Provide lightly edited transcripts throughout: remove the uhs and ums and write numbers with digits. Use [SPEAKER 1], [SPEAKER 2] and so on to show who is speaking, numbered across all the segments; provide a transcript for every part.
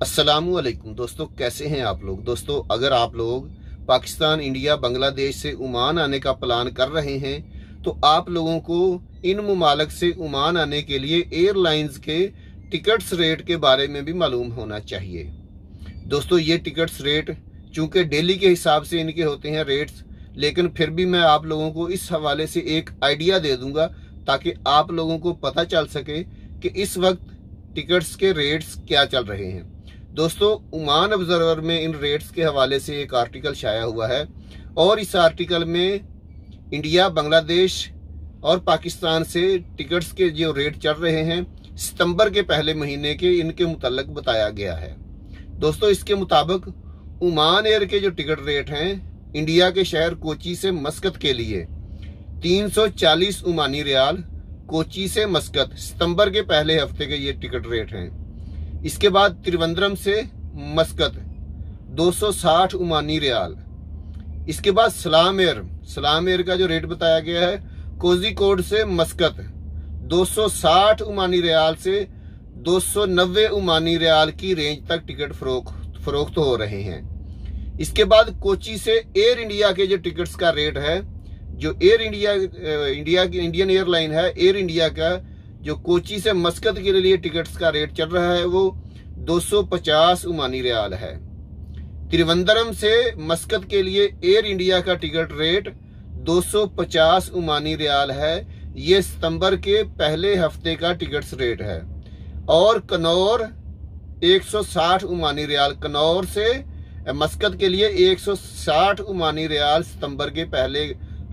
[SPEAKER 1] अस्सलामुअलैकुम दोस्तों, कैसे हैं आप लोग। दोस्तों, अगर आप लोग पाकिस्तान, इंडिया, बांग्लादेश से ओमान आने का प्लान कर रहे हैं तो आप लोगों को इन ममालिक से ओमान आने के लिए एयरलाइंस के टिकट्स रेट के बारे में भी मालूम होना चाहिए। दोस्तों, ये टिकट्स रेट चूँकि डेली के हिसाब से इनके होते हैं रेट्स, लेकिन फिर भी मैं आप लोगों को इस हवाले से एक आइडिया दे दूंगा ताकि आप लोगों को पता चल सके कि इस वक्त टिकट्स के रेट्स क्या चल रहे हैं। दोस्तों, ओमान ऑब्जर्वर में इन रेट्स के हवाले से एक आर्टिकल शाया हुआ है और इस आर्टिकल में इंडिया, बांग्लादेश और पाकिस्तान से टिकट्स के जो रेट चल रहे हैं सितंबर के पहले महीने के, इनके मुतल्लिक बताया गया है। दोस्तों, इसके मुताबिक ओमान एयर के जो टिकट रेट हैं इंडिया के शहर कोची से मस्कत के लिए 340 ओमानी रियाल, कोची से मस्कत सितंबर के पहले हफ्ते के ये टिकट रेट हैं। इसके बाद त्रिवेंद्रम से मस्कत 260 ओमानी रियाल। इसके बाद सलाम एयर का जो रेट बताया गया है कोझिकोड से मस्कत 260 ओमानी रियाल से 290 ओमानी रियाल की रेंज तक टिकट फरोख्त हो रहे हैं। इसके बाद कोची से एयर इंडिया के जो टिकट्स का रेट है, जो एयर इंडिया की इंडियन एयरलाइन है, एयर इंडिया का जो कोची से मस्कत के लिए टिकट्स का रेट चल रहा है वो 250 ओमानी रियाल है। त्रिवेंद्रम से मस्कत के लिए एयर इंडिया का टिकट रेट 250 ओमानी रियाल है। ये सितंबर के पहले हफ्ते का टिकट्स रेट है। और कनौर 160 ओमानी रियाल, कनौर से मस्कत के लिए 160 ओमानी रियाल सितंबर के पहले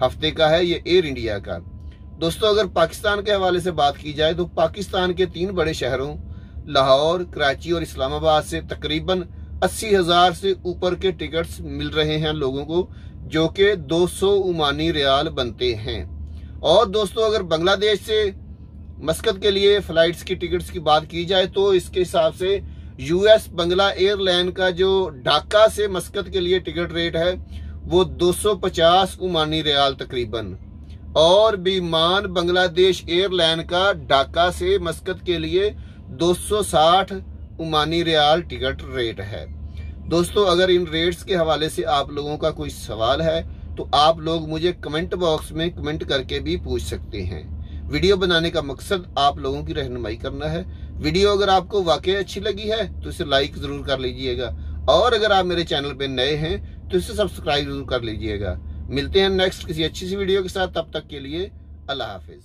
[SPEAKER 1] हफ्ते का है, ये एयर इंडिया का। दोस्तों, अगर पाकिस्तान के हवाले से बात की जाए तो पाकिस्तान के 3 बड़े शहरों लाहौर, कराची और इस्लामाबाद से तकरीबन 80,000 से ऊपर के टिकट्स मिल रहे हैं लोगों को, जो कि 200 ओमानी रियाल बनते हैं। और दोस्तों, अगर बांग्लादेश से मस्कत के लिए फ्लाइट्स की टिकट्स की बात की जाए तो इसके हिसाब से यूएस बांग्ला एयरलाइन का जो ढाका से मस्कत के लिए टिकट रेट है वो 250 ओमानी रियाल तकरीबन। और विमान बांग्लादेश एयरलाइन का ढाका से मस्कत के लिए 260 ओमानी रियाल टिकट रेट है। दोस्तों, अगर इन रेट्स के हवाले से आप लोगों का कोई सवाल है तो आप लोग मुझे कमेंट बॉक्स में कमेंट करके भी पूछ सकते हैं। वीडियो बनाने का मकसद आप लोगों की रहनुमाई करना है। वीडियो अगर आपको वाकई अच्छी लगी है तो इसे लाइक जरूर कर लीजिएगा और अगर आप मेरे चैनल पे नए हैं तो इसे सब्सक्राइब जरूर कर लीजिएगा। मिलते हैं नेक्स्ट किसी अच्छी सी वीडियो के साथ, तब तक के लिए अल्लाह हाफिज।